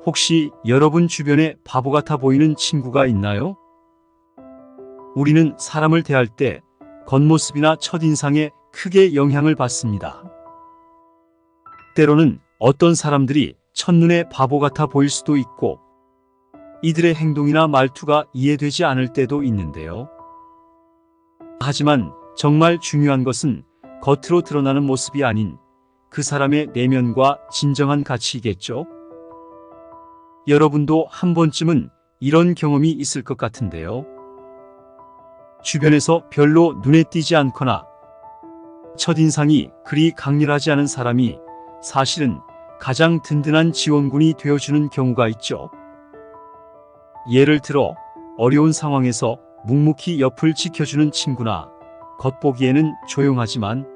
혹시 여러분 주변에 바보 같아 보이는 친구가 있나요? 우리는 사람을 대할 때 겉모습이나 첫인상에 크게 영향을 받습니다. 때로는 어떤 사람들이 첫눈에 바보 같아 보일 수도 있고 이들의 행동이나 말투가 이해되지 않을 때도 있는데요. 하지만 정말 중요한 것은 겉으로 드러나는 모습이 아닌 그 사람의 내면과 진정한 가치이겠죠? 여러분도 한 번쯤은 이런 경험이 있을 것 같은데요. 주변에서 별로 눈에 띄지 않거나 첫인상이 그리 강렬하지 않은 사람이 사실은 가장 든든한 지원군이 되어주는 경우가 있죠. 예를 들어 어려운 상황에서 묵묵히 옆을 지켜주는 친구나 겉보기에는 조용하지만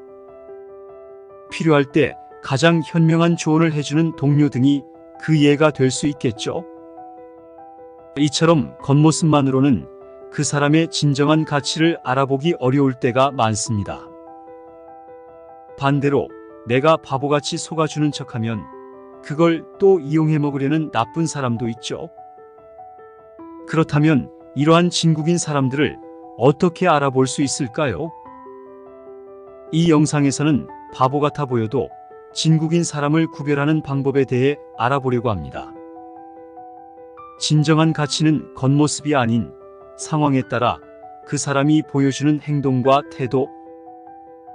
필요할 때 가장 현명한 조언을 해주는 동료 등이 그 예가 될 수 있겠죠. 이처럼 겉모습만으로는 그 사람의 진정한 가치를 알아보기 어려울 때가 많습니다. 반대로 내가 바보같이 속아주는 척하면 그걸 또 이용해 먹으려는 나쁜 사람도 있죠. 그렇다면 이러한 진국인 사람들을 어떻게 알아볼 수 있을까요? 이 영상에서는 바보 같아 보여도 진국인 사람을 구별하는 방법에 대해 알아보려고 합니다. 진정한 가치는 겉모습이 아닌 상황에 따라 그 사람이 보여주는 행동과 태도,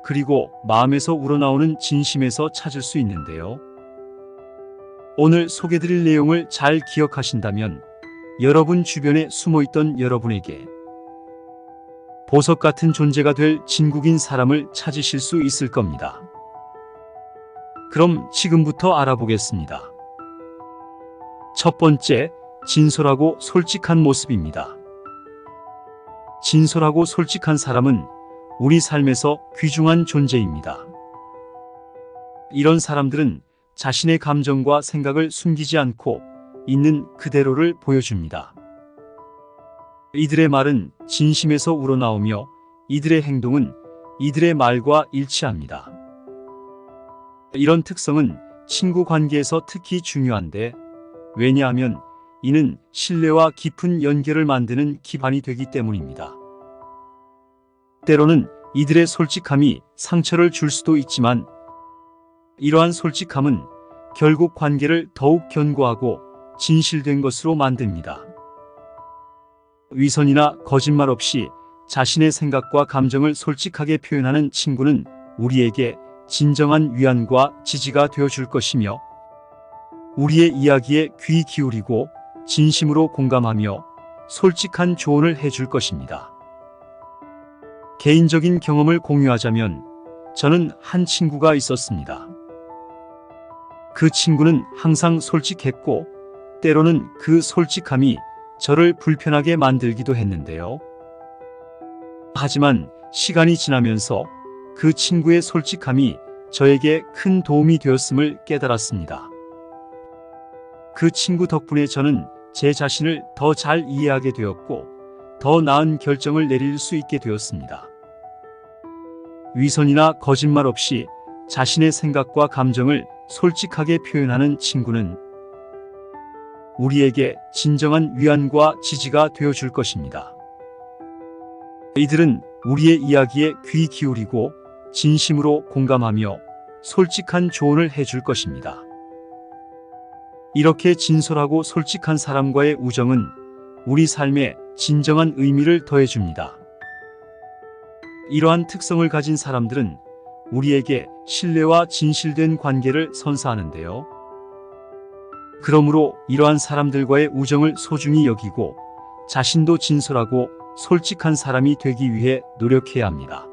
그리고 마음에서 우러나오는 진심에서 찾을 수 있는데요. 오늘 소개드릴 내용을 잘 기억하신다면 여러분 주변에 숨어있던 여러분에게 보석 같은 존재가 될 진국인 사람을 찾으실 수 있을 겁니다. 그럼 지금부터 알아보겠습니다. 첫 번째, 진솔하고 솔직한 모습입니다. 진솔하고 솔직한 사람은 우리 삶에서 귀중한 존재입니다. 이런 사람들은 자신의 감정과 생각을 숨기지 않고 있는 그대로를 보여줍니다. 이들의 말은 진심에서 우러나오며 이들의 행동은 이들의 말과 일치합니다. 이런 특성은 친구 관계에서 특히 중요한데, 왜냐하면 이는 신뢰와 깊은 연결을 만드는 기반이 되기 때문입니다. 때로는 이들의 솔직함이 상처를 줄 수도 있지만 이러한 솔직함은 결국 관계를 더욱 견고하고 진실된 것으로 만듭니다. 위선이나 거짓말 없이 자신의 생각과 감정을 솔직하게 표현하는 친구는 우리에게 진정한 위안과 지지가 되어줄 것이며 우리의 이야기에 귀 기울이고 진심으로 공감하며 솔직한 조언을 해줄 것입니다. 개인적인 경험을 공유하자면 저는 한 친구가 있었습니다. 그 친구는 항상 솔직했고 때로는 그 솔직함이 저를 불편하게 만들기도 했는데요. 하지만 시간이 지나면서 그 친구의 솔직함이 저에게 큰 도움이 되었음을 깨달았습니다. 그 친구 덕분에 저는 제 자신을 더 잘 이해하게 되었고 더 나은 결정을 내릴 수 있게 되었습니다. 위선이나 거짓말 없이 자신의 생각과 감정을 솔직하게 표현하는 친구는 우리에게 진정한 위안과 지지가 되어줄 것입니다. 이들은 우리의 이야기에 귀 기울이고 진심으로 공감하며 솔직한 조언을 해줄 것입니다. 이렇게 진솔하고 솔직한 사람과의 우정은 우리 삶에 진정한 의미를 더해줍니다. 이러한 특성을 가진 사람들은 우리에게 신뢰와 진실된 관계를 선사하는데요. 그러므로 이러한 사람들과의 우정을 소중히 여기고 자신도 진솔하고 솔직한 사람이 되기 위해 노력해야 합니다.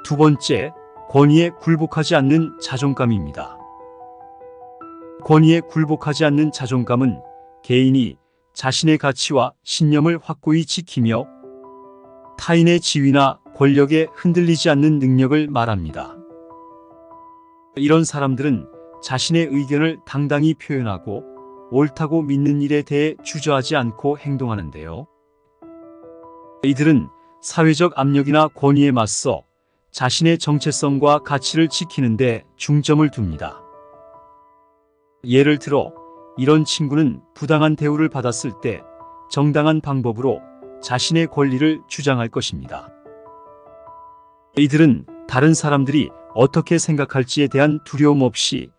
두 번째, 권위에 굴복하지 않는 자존감입니다. 권위에 굴복하지 않는 자존감은 개인이 자신의 가치와 신념을 확고히 지키며 타인의 지위나 권력에 흔들리지 않는 능력을 말합니다. 이런 사람들은 자신의 의견을 당당히 표현하고 옳다고 믿는 일에 대해 주저하지 않고 행동하는데요. 이들은 사회적 압력이나 권위에 맞서 자신의 정체성과 가치를 지키는 데 중점을 둡니다. 예를 들어 이런 친구는 부당한 대우를 받았을 때 정당한 방법으로 자신의 권리를 주장할 것입니다. 이들은 다른 사람들이 어떻게 생각할지에 대한 두려움 없이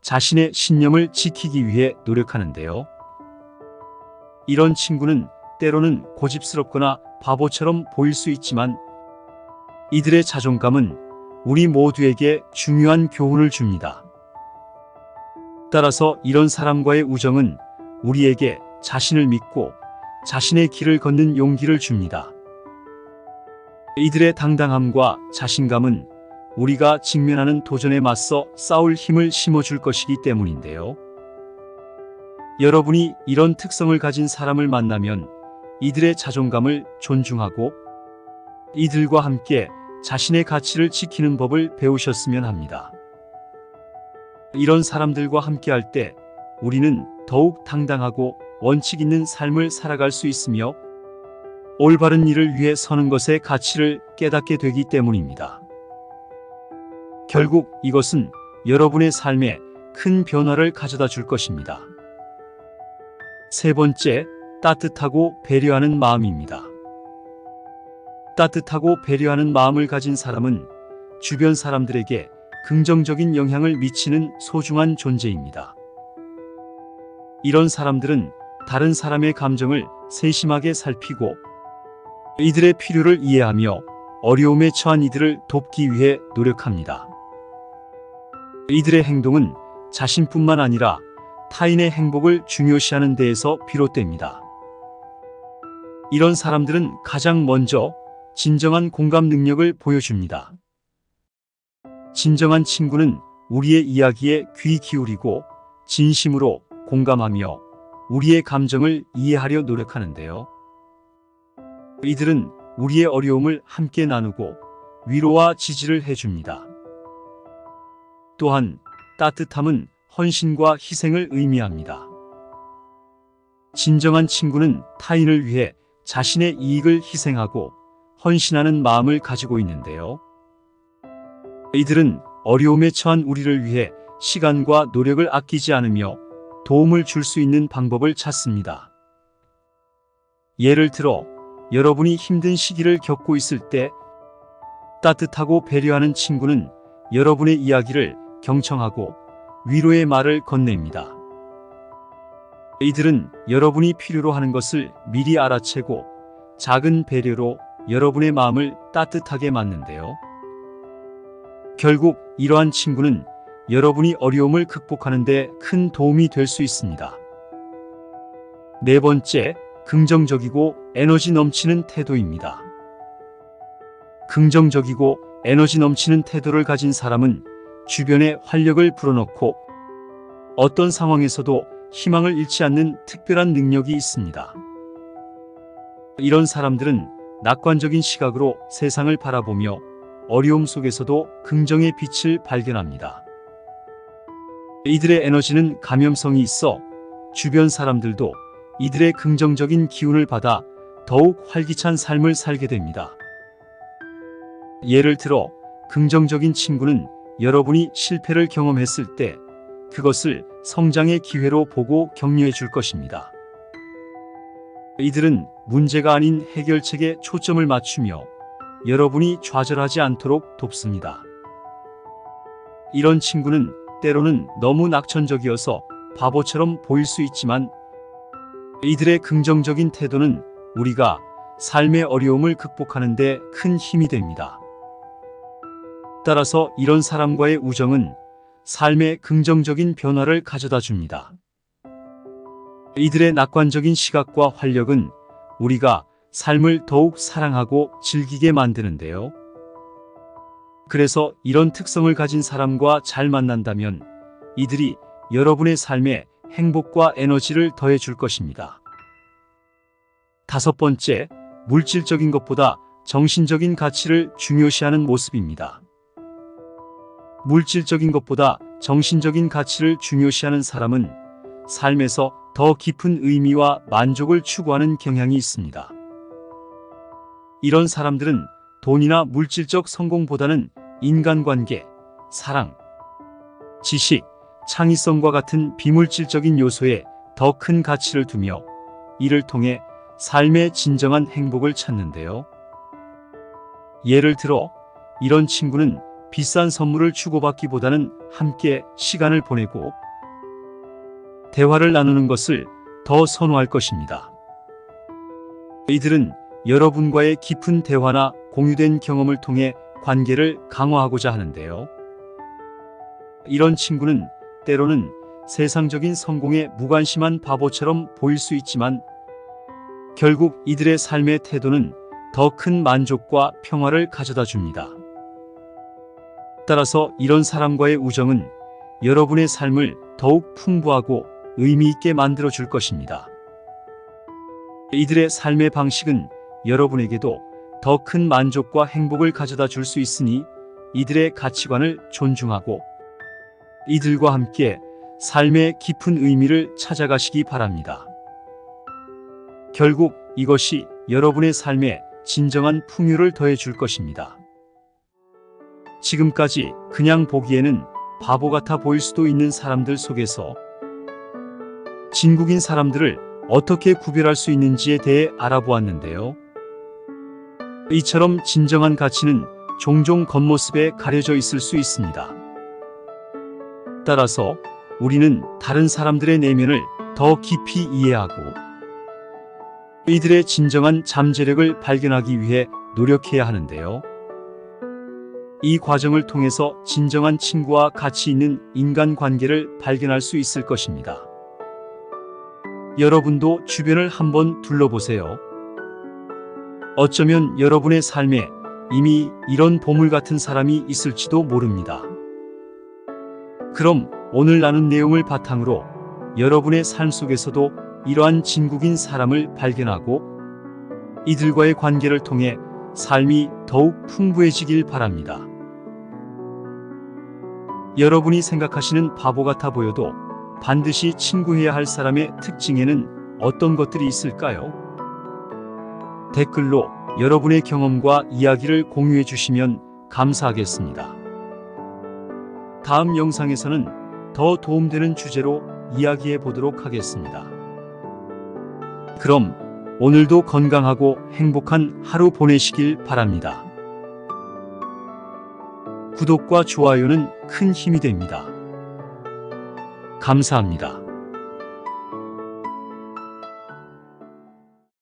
자신의 신념을 지키기 위해 노력하는데요. 이런 친구는 때로는 고집스럽거나 바보처럼 보일 수 있지만 이들의 자존감은 우리 모두에게 중요한 교훈을 줍니다. 따라서 이런 사람과의 우정은 우리에게 자신을 믿고 자신의 길을 걷는 용기를 줍니다. 이들의 당당함과 자신감은 우리가 직면하는 도전에 맞서 싸울 힘을 심어줄 것이기 때문인데요. 여러분이 이런 특성을 가진 사람을 만나면 이들의 자존감을 존중하고 이들과 함께 자신의 가치를 지키는 법을 배우셨으면 합니다. 이런 사람들과 함께할 때 우리는 더욱 당당하고 원칙 있는 삶을 살아갈 수 있으며 올바른 일을 위해 서는 것의 가치를 깨닫게 되기 때문입니다. 결국 이것은 여러분의 삶에 큰 변화를 가져다 줄 것입니다. 세 번째, 따뜻하고 배려하는 마음입니다. 따뜻하고 배려하는 마음을 가진 사람은 주변 사람들에게 긍정적인 영향을 미치는 소중한 존재입니다. 이런 사람들은 다른 사람의 감정을 세심하게 살피고 이들의 필요를 이해하며 어려움에 처한 이들을 돕기 위해 노력합니다. 이들의 행동은 자신뿐만 아니라 타인의 행복을 중요시하는 데에서 비롯됩니다. 이런 사람들은 가장 먼저 진정한 공감 능력을 보여줍니다. 진정한 친구는 우리의 이야기에 귀 기울이고 진심으로 공감하며 우리의 감정을 이해하려 노력하는데요. 이들은 우리의 어려움을 함께 나누고 위로와 지지를 해줍니다. 또한 따뜻함은 헌신과 희생을 의미합니다. 진정한 친구는 타인을 위해 자신의 이익을 희생하고 헌신하는 마음을 가지고 있는데요. 이들은 어려움에 처한 우리를 위해 시간과 노력을 아끼지 않으며 도움을 줄 수 있는 방법을 찾습니다. 예를 들어 여러분이 힘든 시기를 겪고 있을 때 따뜻하고 배려하는 친구는 여러분의 이야기를 경청하고 위로의 말을 건넵니다. 이들은 여러분이 필요로 하는 것을 미리 알아채고 작은 배려로 여러분의 마음을 따뜻하게 만드는데요. 결국 이러한 친구는 여러분이 어려움을 극복하는 데 큰 도움이 될 수 있습니다. 네 번째, 긍정적이고 에너지 넘치는 태도입니다. 긍정적이고 에너지 넘치는 태도를 가진 사람은 주변에 활력을 불어넣고 어떤 상황에서도 희망을 잃지 않는 특별한 능력이 있습니다. 이런 사람들은 낙관적인 시각으로 세상을 바라보며 어려움 속에서도 긍정의 빛을 발견합니다. 이들의 에너지는 감염성이 있어 주변 사람들도 이들의 긍정적인 기운을 받아 더욱 활기찬 삶을 살게 됩니다. 예를 들어 긍정적인 친구는 여러분이 실패를 경험했을 때 그것을 성장의 기회로 보고 격려해 줄 것입니다. 이들은 문제가 아닌 해결책에 초점을 맞추며 여러분이 좌절하지 않도록 돕습니다. 이런 친구는 때로는 너무 낙천적이어서 바보처럼 보일 수 있지만 이들의 긍정적인 태도는 우리가 삶의 어려움을 극복하는 데 큰 힘이 됩니다. 따라서 이런 사람과의 우정은 삶의 긍정적인 변화를 가져다 줍니다. 이들의 낙관적인 시각과 활력은 우리가 삶을 더욱 사랑하고 즐기게 만드는데요. 그래서 이런 특성을 가진 사람과 잘 만난다면 이들이 여러분의 삶에 행복과 에너지를 더해 줄 것입니다. 다섯 번째, 물질적인 것보다 정신적인 가치를 중요시하는 모습입니다. 물질적인 것보다 정신적인 가치를 중요시하는 사람은 삶에서 더 깊은 의미와 만족을 추구하는 경향이 있습니다. 이런 사람들은 돈이나 물질적 성공보다는 인간관계, 사랑, 지식, 창의성과 같은 비물질적인 요소에 더 큰 가치를 두며 이를 통해 삶의 진정한 행복을 찾는데요. 예를 들어 이런 친구는 비싼 선물을 주고받기보다는 함께 시간을 보내고 대화를 나누는 것을 더 선호할 것입니다. 이들은 여러분과의 깊은 대화나 공유된 경험을 통해 관계를 강화하고자 하는데요. 이런 친구는 때로는 세상적인 성공에 무관심한 바보처럼 보일 수 있지만 결국 이들의 삶의 태도는 더 큰 만족과 평화를 가져다 줍니다. 따라서 이런 사람과의 우정은 여러분의 삶을 더욱 풍부하고 의미 있게 만들어 줄 것입니다. 이들의 삶의 방식은 여러분에게도 더 큰 만족과 행복을 가져다 줄 수 있으니 이들의 가치관을 존중하고 이들과 함께 삶의 깊은 의미를 찾아가시기 바랍니다. 결국 이것이 여러분의 삶에 진정한 풍요를 더해 줄 것입니다. 지금까지 그냥 보기에는 바보 같아 보일 수도 있는 사람들 속에서 진국인 사람들을 어떻게 구별할 수 있는지에 대해 알아보았는데요. 이처럼 진정한 가치는 종종 겉모습에 가려져 있을 수 있습니다. 따라서 우리는 다른 사람들의 내면을 더 깊이 이해하고 이들의 진정한 잠재력을 발견하기 위해 노력해야 하는데요. 이 과정을 통해서 진정한 친구와 가치 있는 인간관계를 발견할 수 있을 것입니다. 여러분도 주변을 한번 둘러보세요. 어쩌면 여러분의 삶에 이미 이런 보물 같은 사람이 있을지도 모릅니다. 그럼 오늘 나눈 내용을 바탕으로 여러분의 삶 속에서도 이러한 진국인 사람을 발견하고 이들과의 관계를 통해 삶이 더욱 풍부해지길 바랍니다. 여러분이 생각하시는 바보 같아 보여도 반드시 친구해야 할 사람의 특징에는 어떤 것들이 있을까요? 댓글로 여러분의 경험과 이야기를 공유해 주시면 감사하겠습니다. 다음 영상에서는 더 도움되는 주제로 이야기해 보도록 하겠습니다. 그럼 오늘도 건강하고 행복한 하루 보내시길 바랍니다. 구독과 좋아요는 큰 힘이 됩니다. 감사합니다.